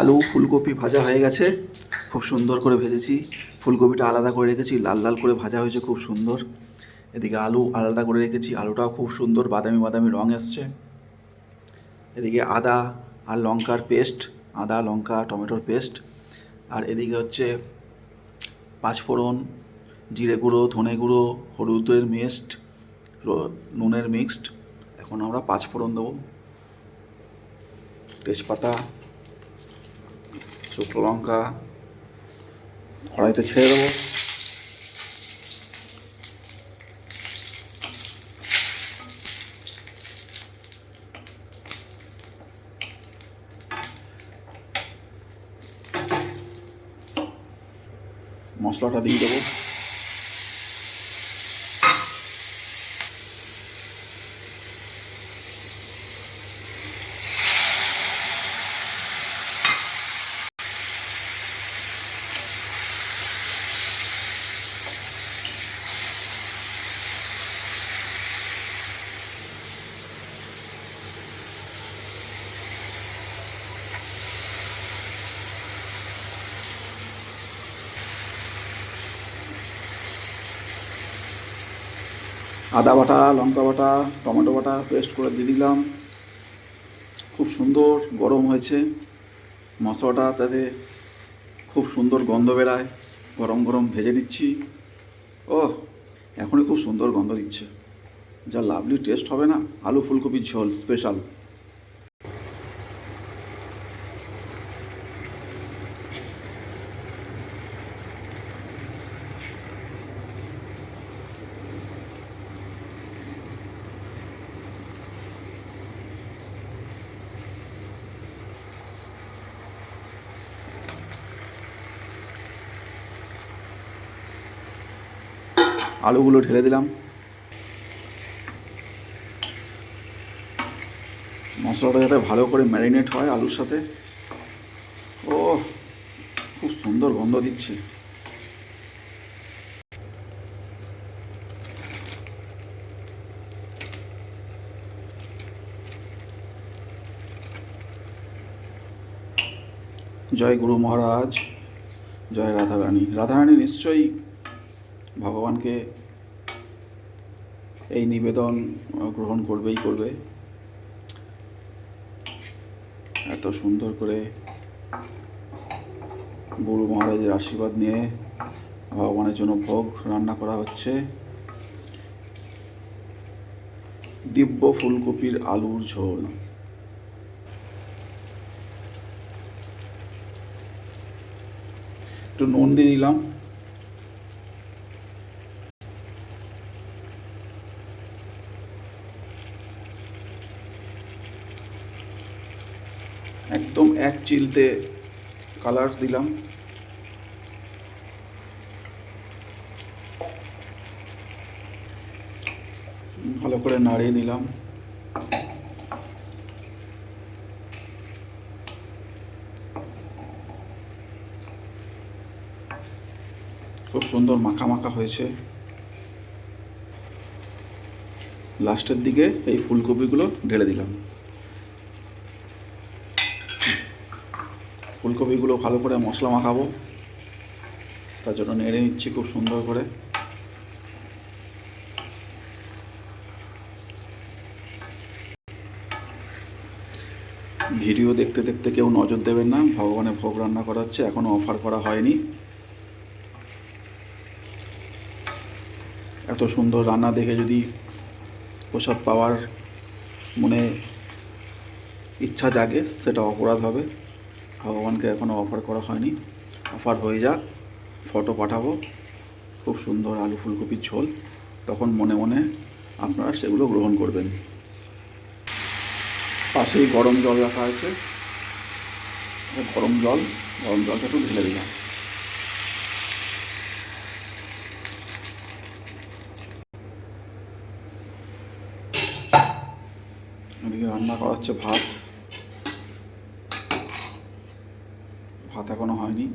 আলু ফুলকপি ভাজা হয়ে গেছে, খুব সুন্দর করে ভেজেছি। ফুলকপিটা আলাদা করে রেখেছি, লাল লাল করে ভাজা হয়েছে খুব সুন্দর। এদিকে আলু আলাদা করে রেখেছি, আলুটাও খুব সুন্দর বাদামি বাদামি রঙ এসছে। এদিকে আদা আর লঙ্কার পেস্ট, আদা লঙ্কা টমেটোর পেস্ট। আর এদিকে হচ্ছে পাঁচফোড়ন, জিরে গুঁড়ো, ধনে গুঁড়ো, হলুদের মিক্সড, নুনের মিক্সড। এখন আমরা পাঁচফোড়ন দেবো, তেজপাতা, শুকনো লঙ্কা কড়াইতে ছেড়ে দেবো। মশলাটা দিয়ে দেবো। আদা বাটা, লঙ্কা বাটা, টমেটো বাটা পেস্ট করে দিয়ে দিলাম। খুব সুন্দর গরম হয়েছে মশলাটা, তাতে খুব সুন্দর গন্ধ বেরায়। গরম গরম ভেজে নিচ্ছি। ও এখনই খুব সুন্দর গন্ধ দিচ্ছে, যা লাভলি টেস্ট হবে না। আলু ফুলকপির ঝোল স্পেশাল। আলুগুলো ঢেলে দিলাম। মশলাটা যাতে ভালো করে ম্যারিনেট হয় আলুর সাথে। ও খুব সুন্দর গন্ধ দিচ্ছে। জয় গুরু মহারাজ, জয় রাধারানী। রাধারানী নিশ্চয়ই ভগবানকে এই নিবেদন গ্রহণ করবেই করবে। এত সুন্দর করে গুরু মহারাজের আশীর্বাদ নিয়ে ভগবানের জন্য ভোগ রান্না করা হচ্ছে। দিব্য ফুলকপির আলুর ঝোল। একটু নুন দিয়ে দিলাম। একদম এক চিলতে কালার দিলাম। ভালো করে নাড়িয়ে নিলাম। খুব সুন্দর মাখা মাখা হয়েছে। লাস্টের দিকে এই ফুলকপিগুলো ঢেলে দিলাম। ফুলকপিগুলো ভালো করে মশলা মাখাবো, তার জন্য নেড়ে নিচ্ছি খুব সুন্দর করে। ভিডিও দেখতে দেখতে কেউ নজর দেবেন না, ভগবানের ভোগ রান্না করা হচ্ছে, এখনও অফার করা হয়নি। এত সুন্দর রান্না দেখে যদি প্রসাদ পাওয়ার মনে ইচ্ছা জাগে, সেটা অপরাধ হবে। ভগবানকে এখনও অফার করা হয়নি, অফার হয়ে যাক, ফটো পাঠাবো। খুব সুন্দর আলু ফুলকপির ঝোল, তখন মনে মনে আপনারা সেগুলো গ্রহণ করবেন। পাশেই গরম জল রাখা আছে, গরম জলটা একটু ঢেলে দিলাম। এদিকে রান্না করা হচ্ছে ভাত। ভাত এখনো হয়নি।